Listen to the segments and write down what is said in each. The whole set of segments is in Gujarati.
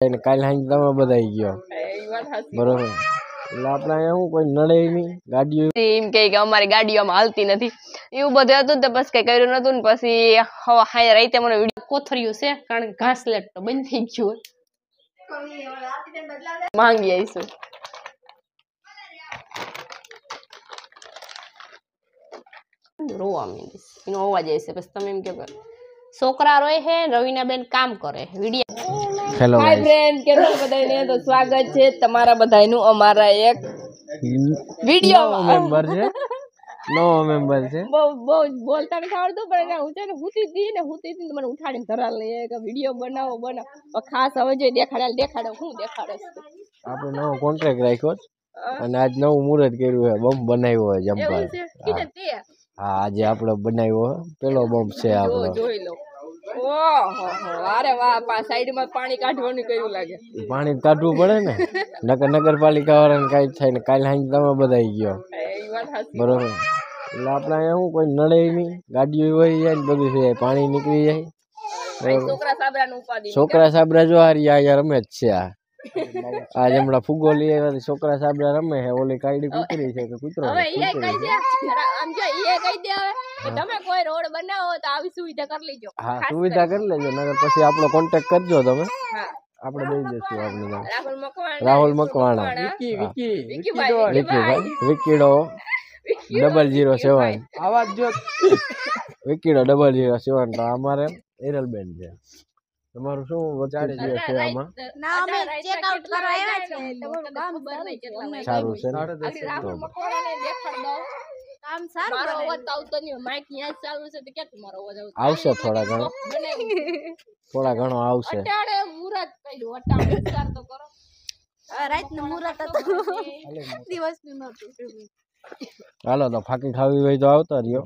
કાલે હાંજ તમે બધાઈ ગયો બરોબર એટલે આપણે અહીંયા શું કોઈ નડે નહીં ગાડીઓ એમ કે અમારી ગાડીઓમાં હાલતી નથી એવું બધું હતું તો બસ કઈ કર્યું નતું ને પછી હવા હાય રાતે મને વિડીયો કોથર્યું છે કારણ કે ઘાસલેટ તો બંધ થઈ ગયું માંગી આવીશું રોવા માંડીશ એનો અવાજ આવશે પછી તમે એમ કે છોકરા રોય છે રવિના બેન કામ કરે વિડીયો હેલો હાય ફ્રેન્ડ કેમ છો બધાને તો સ્વાગત છે તમારા બધાનું અમારા એક વિડીયો મેમ્બર છે નો મેમ્બર છે બહુ બોલતા નથી આવડતું પણ હું છે ને હુતી હતી મને ઉઠાડીને ધરાલ લઈ કે વિડીયો બનાવો ખાસ હવે જે દેખાડો હું દેખાડે આપણે નવો કોન્ટ્રાક્ટ રાખ્યો અને આજ નવું મુહૂર્ત કર્યું છે બમ બનાવ્યો છે જમ્પર હા આજે આપણે બનાવ્યો પેલો બમ છે આપણો જોઈ લો ઓહો અરે વાહ સાઈડમાં પાણી કાઢવાનું કર્યું લાગે પાણી કાઢવું પડે ને નગરપાલિકા વાળાને કઈ થાય ને કાલે હાંજ તમે બધાઈ ગયો બરોબર એટલે આપણે અહીંયા શું કોઈ નડે નહીં ગાડીઓ વહી જાય ને બધું થઈ જાય પાણી નીકળી જાય છોકરા સાબરા જો હારી આ રમે જ છે આજ હમણાં ફુગો લઈ આવ્યા છોકરા સાબરા રમે છે ઓલી કાયડી કૂતરી છે કે કૂતરો તમે કોઈ રોડ બનાવો તો આવી સુવિધા કરી લેજો હા સુવિધા કરી લેજો નકર પછી આપણો કોન્ટેક્ટ કરજો તમે આપણે દઈ દઈશું આપને રાહુલ મકવાણા વિકીડો 007 આવાજ જો વિકીડો 007 તો અમારે એરલબેન છે તમારું શું વચાડે છે આમાં ના અમે ચેક આઉટ કરવા આવ્યા છે તમારું કામ સારું છે મકવાણાને દેખાડ દો કામ સારું મારો અવાજ આવતો નહીં માઈક ન્યા ચાલુ છે તો ક્યાં તમારો અવાજ આવશે થોડા ઘણો આવશે અટાડે મુરત કઈલું અટાડે વિચાર તો કરો રાત નું મુરત હતું દિવસ નું નતું હાલો તો ફાકી ખાવી હોય તો આવતા રહ્યો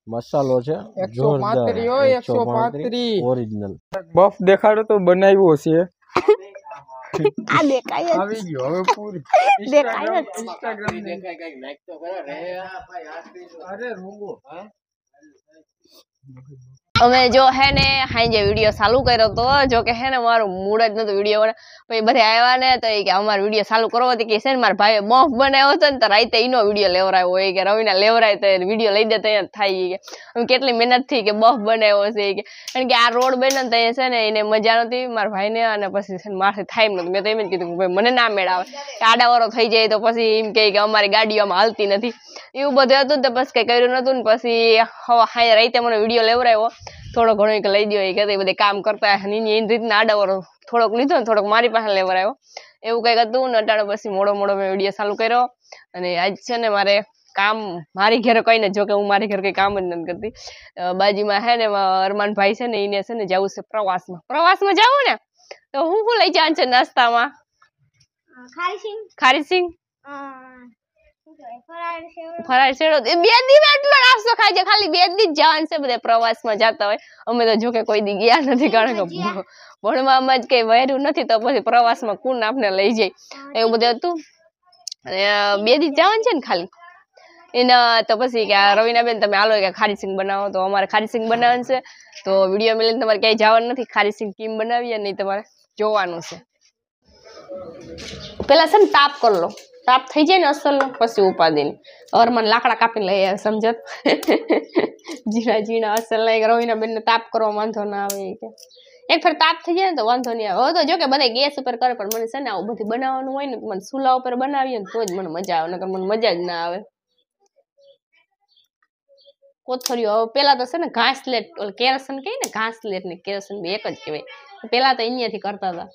મસાલો છે 135 ઓરિજિનલ બફ દેખાડો તો બનાવ્યો છે આ દેખાય આવી ગયો હવે પૂરી દેખાય ઇન્સ્ટાગ્રામ દેખાય કઈક લાઈક તો કરો રે અરે રૂંગો અમે જો હે ને હાંજે વિડીયો ચાલુ કર્યો તો જો કે હે ને મારું મૂડ જ નતું વિડીયો બને પછી બધા આવ્યા ને તો એ કે અમારો વિડીયો ચાલુ કરવો હતી કે છે ને મારા ભાઈએ બફ બનાવ્યો હતો ને તો રાતે એનો વિડીયો લેવરાયો હોય કે રવિના લેવરાય તો વિડીયો લઈ દે તો થાય કે અમે કેટલી મહેનત થી કે બફ બનાવ્યો છે કે કારણ કે આ રોડ બન્યો ને તો છે ને એને મજા નથી મારા ભાઈને અને પછી છે ને માથે થાય નતું મેં તો એમ જ કીધું ભાઈ મને ના મેળ આવે કે આડાવાળો થઈ જાય તો પછી એમ કે અમારી ગાડીઓમાં હાલતી નથી એવું બધું હતું તો બસ કઈ કર્યું નતું ને પછી હવા હાય રાતે મને વિડીયો લેવરાયો થોડો ઘણો એક લઈ ગયો કે બધે કામ કરતા એની રીતના આડાવાળો થોડોક લીધો ને થોડોક મારી પાસે લેવરાયો એવું કંઈક હતું ને અટાણે પછી મોડો મેં વિડીયો ચાલુ કર્યો અને આજ છે ને મારે કામ મારી ઘરે કઈ ને જો કે હું મારી ઘરે કઈ કામ જ નથી કરતી બાજુમાં હે ને અરમાન ભાઈ છે ને એને છે ને જવું છે પ્રવાસમાં જવું ને તો હું લઈ જવાનું છે નાસ્તામાં ખારીસિંગ ફરાળ શેડો 2 દી એટલો નાસ્તો ખાય છે ખાલી 2 દી જવાનું છે બધા પ્રવાસમાં જતા હોય અમે તો જો કે કોઈ દી ગયા નથી કારણ કે ભણવામાં જ કઈ વહેરું નથી તો પછી પ્રવાસમાં કોણ આપને લઈ જાય એવું બધું હતું અને 2 દી જવાનું છે ને ખાલી એના તો પછી કે રવિના બેન તમે હાલો કે ખારીસિંગ બનાવો તો અમારે ખારીસિંગ બનાવવાનું છે તો વિડીયો મેળવીને તમારે ક્યાંય જવાનું નથી ખારીસિંગ કેમ બનાવીએ નહીં તમારે જોવાનું છે પેલા છે ને તાપ કરી લો તાપ થઈ જાય ને અસલ પછી ઉપાડીને અરમાન લાકડા કાપીને લઈ આવે સમજત ઝીણા અસલ લઈ રવિના બેન ને તાપ કરવા વાંધો ના આવે કે એક ફેર તાપ થઈ જાય ને તો વાંધો નહીં આવે તો જો કે બધા ગેસ ઉપર કરે પણ મને છે ને આવું બધું બનાવવાનું હોય ને મને ચૂલા ઉપર બનાવીએ ને તો જ મને મજા આવે નકર મને મજા જ ના આવે કોથળીઓ હવે પેલા તો છે ને ઘાસલેટ કેરોસીન કહે ને ઘાસલેટ ને કેરોસીન એક જ કહેવાય પેલા તો અહીંયાથી કરતા હતા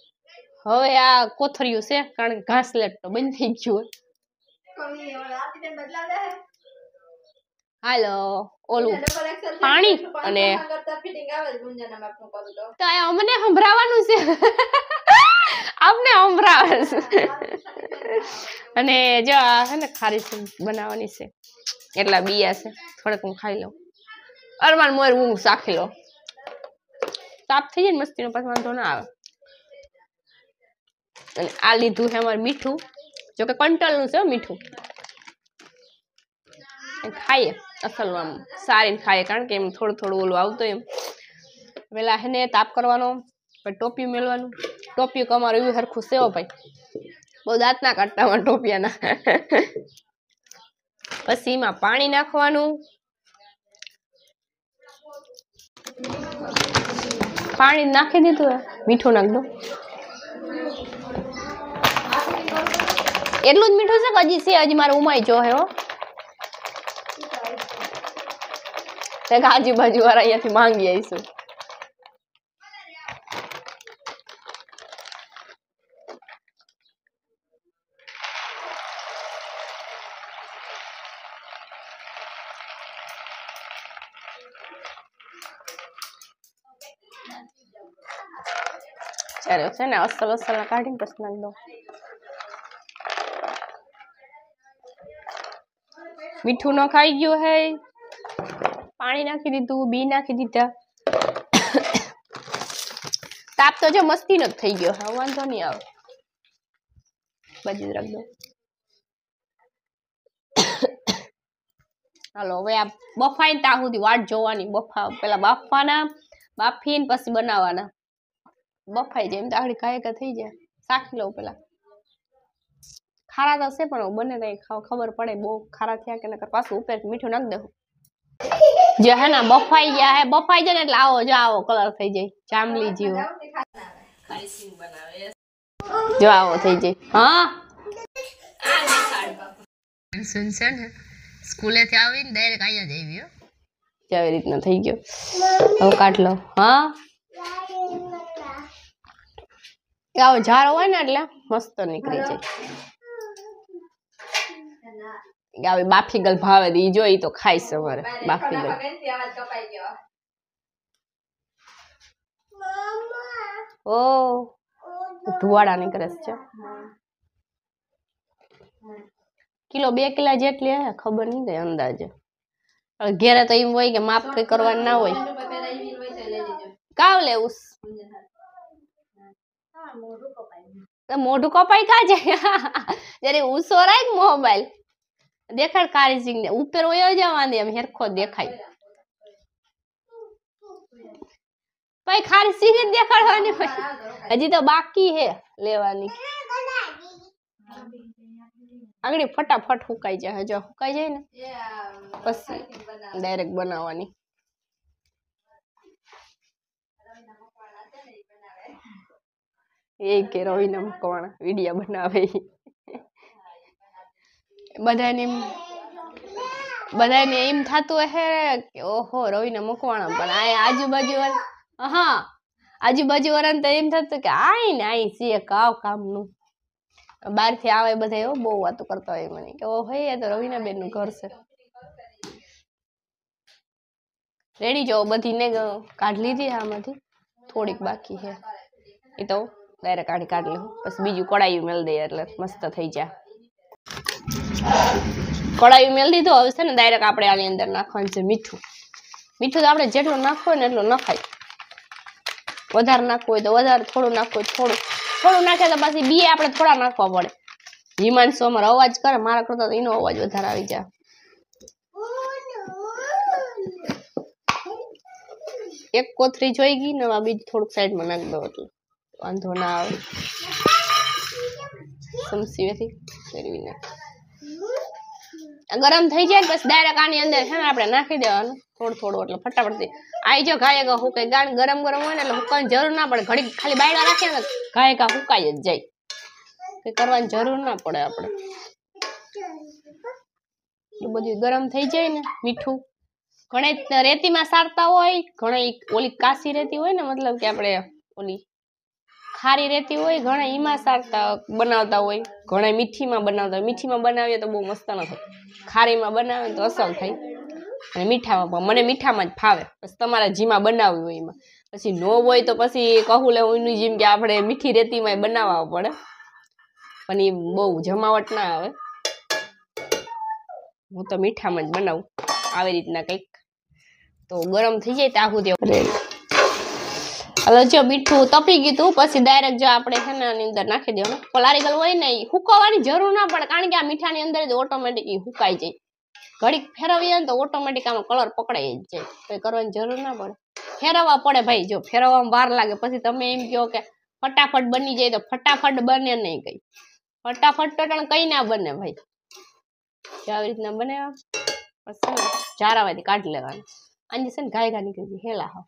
હવે આ કોથળિયું છે કારણ કે ઘાસલેટ તો બંધ થઈ ગયું હાલો ઓલું પાણી અને તો અમને સંભળાવાનું છે આપને સંભળાવે અને જો આ છે ને ખારીસિંગ બનાવવાની છે એટલા બીયા છે થોડુંક હું ખાઈ લઉં અરમાન મોર હું શાખી લો તાપ થઈ જાય ને મસ્તીનો પાછો વાંધો ના આવે અને આ લીધું છે અમારે મીઠું જો કે કંટોલનું છે મીઠું ખાઈએ અસલ આમ સારીને ખાઈએ કારણ કે એમ થોડું ઓલું આવતું એમ પેલા એને તાપ કરવાનો પછી ટોપિયું મેળવાનું. ટોપિયું કમારું એવું સરખું સેવો ભાઈ, બહુ દાંત ના કાઢતા ટોપિયાના. પછી એમાં પાણી નાખવાનું. પાણી નાખી દીધું, મીઠું નાખ દો. એટલું જ મીઠું છે કે હજી છે? હજી મારે ઉમાઈ જો હે હો. આજુબાજુ વાળા અહીંયાથી માંગી આવીશું. ચાલો છે ને અસલ કાઢીને પછી નાખ દો. મીઠું ન ખાઈ ગયું હે, પાણી નાખી દીધું, બી નાખી દીધા. તાપ તો જો મસ્તી નો થઈ ગયો. હા વાંધો નહીં આવે, બાજુ રાખ દો. હાલો હવે આ બફાઈ ત્યાં સુધી વાટ જોવાની. પેલા બાફવાના, બાફીને પછી બનાવવાના. બફાઈ જાય એમ તો આખડી કાયકા થઈ જાય. શાકી લઉં પેલા. ખારા તો હશે પણ બને તો ખબર પડે બહુ ખારા થયા કે નકર પાછું ઉપર મીઠું નાખ દઉં. જે હે ને બફાઈ ગયા હે, બફાઈ જાય ને એટલે આવો જો આવો કલર થઈ જાય જાંબલી જેવો. જો આવો થઈ જાય. હા સુનસન સ્કૂલે થી આવીને ડાયરેક્ટ અહીંયા જ આવી. આવી રીતના થઈ ગયો. હવે કાઢ લો. હા આવો ઝારો હોય ને એટલે મસ્ત નીકળી જાય. આવી બાફી ગલ ભાવે ઈ જો ઈ તો ખાઈ સવારે બાફી ગલ. ઓ ધુવાડા નીકળે છે. કિલો 2 કિલા જેટલી હે ખબર નહીં કઈ અંદાજે. ઘેરે તો એમ હોય કે માપ કઈ કરવાનું ના હોય. કાવ લેવું મોઢું કપાઈ કા જાય. જયારે ઉસો રાખ મોબાઈલ દેખાડ કારી સિંગ ને ઉપર વયો જવા દે એમ હેરખો દેખાય. ભાઈ ખારી સિંગ જ દેખાડવાની હોય. હજી તો બાકી હે લેવાની. આગળ ફટાફટ સુકાઈ જાય. જો સુકાઈ જાય ને પછી ડાયરેક્ટ બનાવવાની. એ કે રવિના મકવાણા વિડિયા બનાવે. બધાને એમ થતું હે કે ઓહો રવિના મકવાણા, પણ આ આજુબાજુ હા આજુબાજુ વાળાને તો એમ થતું કે આઈ ને આઈ છે કામનું. બહાર થી આવે બધા બહુ વાતો કરતા હોય મને કે ઓહો એ તો રવિના બેન નું ઘર છે. રેડી જો બધી ને કાઢી લીધી આમાંથી, થોડીક બાકી છે એ તો ડાયરેક્ટ કાઢી લઉં. પછી બીજું કડાયું મેળ દઈએ એટલે મસ્ત થઈ જાય. કડાયું મેળ દીધો. હવે છે ને ડાયરેક્ટ આપણે આની અંદર નાખવાનું છે મીઠું. મીઠું તો આપણે જેટલું નાખવું હોય ને એટલું નખાય. વધારે નાખવું હોય તો વધારે, થોડું નાખવું હોય થોડું નાખે તો પછી બી આપણે થોડા નાખવા પડે. હિમાંશુ અમારો અવાજ કરે, મારા કરતા તો એનો અવાજ વધારે આવી જાય. એક કોથરી જોઈ ગઈ ને બીજું થોડુંક સાઈડમાં નાખી દો એટલે વાંધો ના આવે. સમસી ફેરવીને ગરમ થઈ જાય બસ ડાયરેક્ટ આની અંદર છે ને આપણે નાખી દેવાનું થોડું એટલે ફટાફટ આઈ જો ગાય હુકાય. ગાણ ગરમ હોય ને એટલે હુકવાની જરૂર ના પડે. ઘડી ખાલી બાયડા રાખીએ ને ગાય હુકાઈ જ જાય, કઈ કરવાની જરૂર ના પડે. આપણે બધું ગરમ થઈ જાય ને. મીઠું ઘણા રેતીમાં સારતા હોય, ઘણા ઓલી કાસી રેતી હોય ને, મતલબ કે આપણે ઓલી ખારી રેતી હોય, ઘણા ઈમાં સારતા બનાવતા હોય, ઘણા મીઠીમાં બનાવતા હોય. મીઠીમાં બનાવીએ તો બહુ મસ્ત ન થાય, ખારીમાં બનાવે તો અસલ થાય. અને મીઠામાં મને મીઠામાં જ ફાવે. પછી તમારે જીમાં બનાવવી હોય એમાં. પછી નો હોય તો પછી કહું લેવું જેમ કે આપણે મીઠી રેતીમાં બનાવવા પડે, પણ એ બહુ જમાવટ ના આવે. હું તો મીઠામાં જ બનાવું આવી રીતના કંઈક. તો ગરમ થઈ જાય ત્યાં સુધી હવે જો મીઠું તપી ગયું પછી ડાયરેક્ટ જો આપણે છે ને આની અંદર નાખી દેવાનું. પલાળી ગયેલું હોય ને હુકવવાની જરૂર ના પડે, કારણ કે આ મીઠાની અંદર જ ઓટોમેટિક હુકાઈ જાય. ઘડીક ફેરવીએ ને તો ઓટોમેટિક આનો કલર પકડાઈ જ જાય, કઈ કરવાની જરૂર ના પડે. ફેરવવા પડે ભાઈ, જો ફેરવવામાં વાર લાગે પછી તમે એમ કહો કે ફટાફટ બની જાય, તો ફટાફટ બને નહીં કઈ, ફટાફટ તો કઈ ના બને ભાઈ. આવી રીતના બનાવ્યા પછી જારાવાથી કાઢી લેવાનું. આની છે ને ગાય ગા નીકળી જાય હેલા હાવ.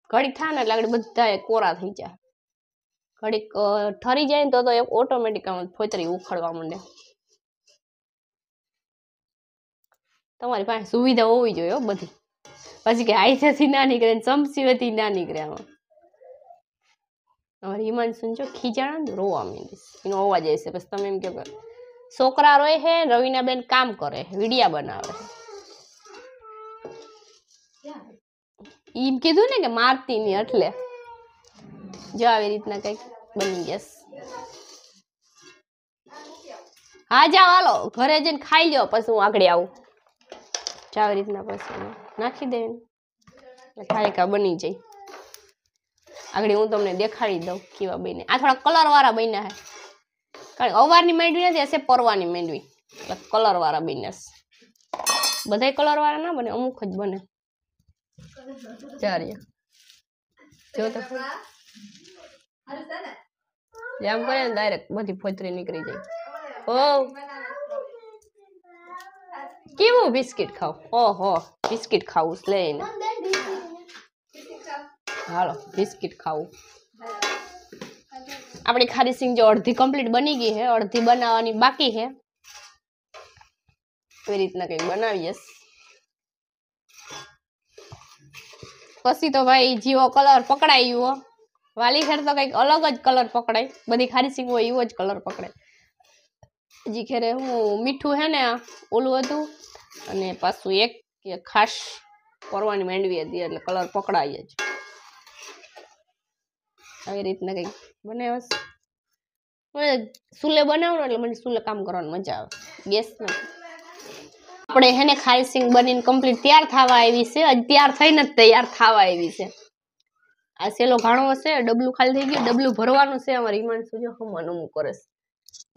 ઘડીક થાય ને એટલે આગળ બધા કોરા થઈ જાય. ઘડીક ઠરી જાય ને તો ઓટોમેટિક ફોતરી ઉખડવા માંડે. તમારી પાસે સુવિધા હોવી જોઈએ બધી, પછી કે આઈથી ના નીકળે ચમચીથી ના નીકળે. આમાં અમારે હિમાંશુ જો ખીજાણા ને રોવા માંડીશ, એનો અવાજ આવશે. પછી તમે એમ કહો છોકરા રોય હે, રવિના બેન કામ કરે, વિડિયા બનાવે. એમ કીધું ને કે મારતી ની, એટલે જો આવી રીતના કઈક બની જશે. હા જાઓ હાલો ઘરે જઈને ખાઈ લો, પછી હું આગળ આવું. આવી રીતના પછી નાખી દે એટલે ખાયકા બની જાય. આગળ હું તમને દેખાડી દઉં કેવા બને. આ થોડા કલર વાળા બન્યા હે, કારણ કે અવારની માંડવી નથી, હશે પરવાની માંડવી, એટલે કલર વાળા બન્યા છે. બધા કલર વાળા ના બને, અમુક જ બને. ચારે જો તો જામ કરે ને ડાયરેક્ટ બધી ફોતરી નીકળી જાય. ઓ કેવું બિસ્કિટ ખાવ? ઓહો બિસ્કિટ ખાવું લઈને, હાલો બિસ્કિટ ખાવું. આપણી ખારી સિંગ જો અડધી કમ્પ્લીટ બની ગઈ છે, અડધી બનાવવાની બાકી છે. એવી રીતના કઈક બનાવીએ. પછી તો ભાઈ જીવો કલર પકડાયો, વાલી ખેર તો કઈક અલગ જ કલર પકડાય. બધી ખારી સિંગ હોય એવો જ કલર પકડાય. હજી ખેરે હું મીઠું હે ને ઓલું હતું, અને પાછું એક ખાસ પરવાની માંડવી હતી, એટલે કલર પકડાય જ. આવી રીતના કઈક બનાવ્યા. સુલે બનાવવાનું એટલે મને સુલે કામ કરવાની મજા આવે, ગેસ નથી. આપણે હેને ખારી સિંગ બનીને કમ્પ્લીટ તૈયાર થવા આવી છે. તૈયાર થઈને જ તૈયાર થવા આવી છે. આ સેલો ઘાણો હશે, ડબલું ખાલી થઈ ગયું, ડબલું ભરવાનું છે. અમારે હિમાંશુ જો હમું કરે છે.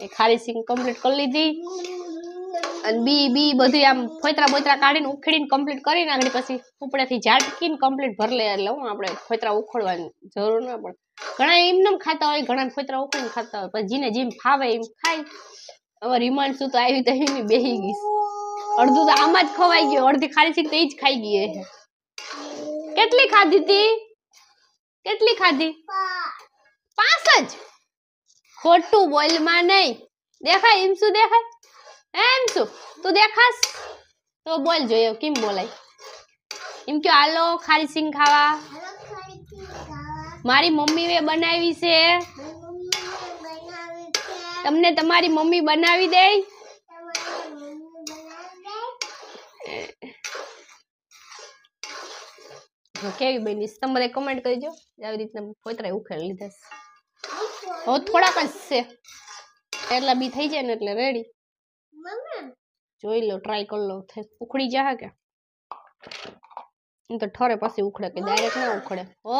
એ ખારી સિંગ કમ્પ્લીટ કરી લીધી, અને બી બધું આમ ફોતરા બોતરા કાઢીને ઉખડીને કમ્પ્લીટ કરીને આગળ પછી ઉપડેથી ઝાટકીને કમ્પ્લીટ ભર લે. એટલે હું આપણે ફોતરા ઉખડવાની જરૂર ના પડે. ઘણા એમને ખાતા હોય, ઘણા ફોતરા ઉખડીને ખાતા હોય, પછી જીને જેમ ફાવે એમ ખાય. અમારે હિમાંશુ તો આવી તો એની બેહી ગઈ, અડધું તો આમાં જ ખવાઈ ગયું, અડધી ખારી સિંગ તો એ જ ખાઈ ગઈ. કેટલી ખાધી હતી? કેટલી ખાધી? 5 જ. ખોટું બોલમાં નહીં, દેખાય એમ શું દેખાય? એમ શું તું દેખાસ તો બોલ જોઈએ, કેમ બોલાય? એમ કે હાલો ખારી સિંગ ખાવા, મારી મમ્મી એ બનાવી છે. તમને તમારી મમ્મી બનાવી દે? કેવી બની તમે બધા કમેન્ટ કરજો. આવી રીતના ફોતરા ઉખેડી લીધા. હવે થોડાક જ છે, એટલા બી થઈ જાય ને એટલે રેડી. જોઈ લો, ટ્રાય કરી લો. ઉખડી જાય કે તો ઠરે પછી ઉખડે, કે ડાયરેક્ટ ના ઉખડે. ઓ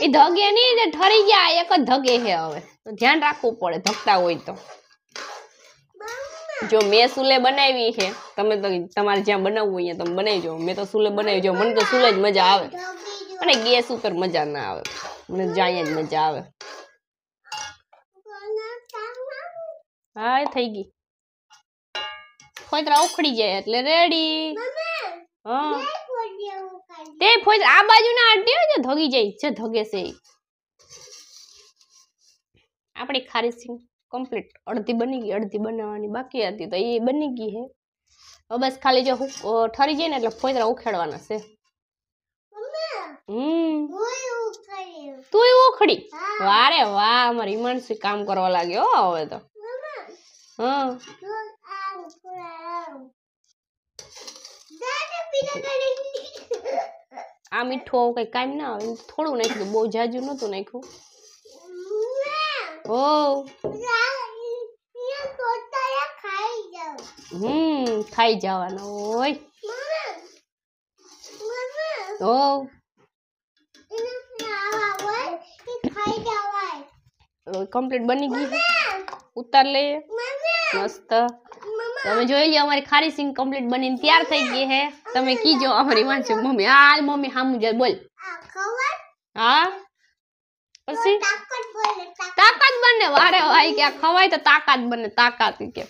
એ ધગે નહીં, ઠરી ગયા. એક જ ધગે છે, હવે તો ધ્યાન રાખવું પડે ધગતા હોય તો. જો મેં સુલે બનાવી છે, તમે તો તમારે જ્યાં બનાવવું હોય તમે બનાવીજો. મેં તો સુલે બનાવી જો, મને તો સુલે જ મજા આવે, અને ગેસ ઉપર મજા ના આવે. મને જાય જ મજા આવે. હા થઈ ગઈ. ફોતરા ઉખડી જાય એટલે રેડી. હા તે ફોતરા આ બાજુ ના આટી હોય, ધગી જાય છે, ધગે છે. આપણી ખારી સિંગ કમ્પ્લીટ અડધી બની ગઈ, અડધી બનાવવાની બાકી હતી, તો એ બની ગઈ છે. હવે બસ ખાલી જો ઠરી જાય ને એટલે ફોતરા ઉખેડવાના છે. તું ઉખડી? વારે વાહ, અમારી હિમાંશુ કામ કરવા લાગ્યો હવે તો. હા આ મીઠું કઈ કામ ના આવે, થોડું નાખ્યું, બહુ જાજુ નતું નાખ્યું. ઓ ખાઈ જવાનો હોય તો કમ્પ્લીટ બની ગઈ. ઉતાર લઈએ મસ્ત. તમે જોઈ લો અમારી ખારી સિંગ કમ્પ્લીટ બનીને તૈયાર થઈ ગઈ હે તમે કીજો અમારી વાંચો મમ્મી હાલ મમ્મી હામુ જ બોલ હા પછી તાકાત બને વારે ભાઈ કે ખવાય તો તાકાત બને તાકાત કે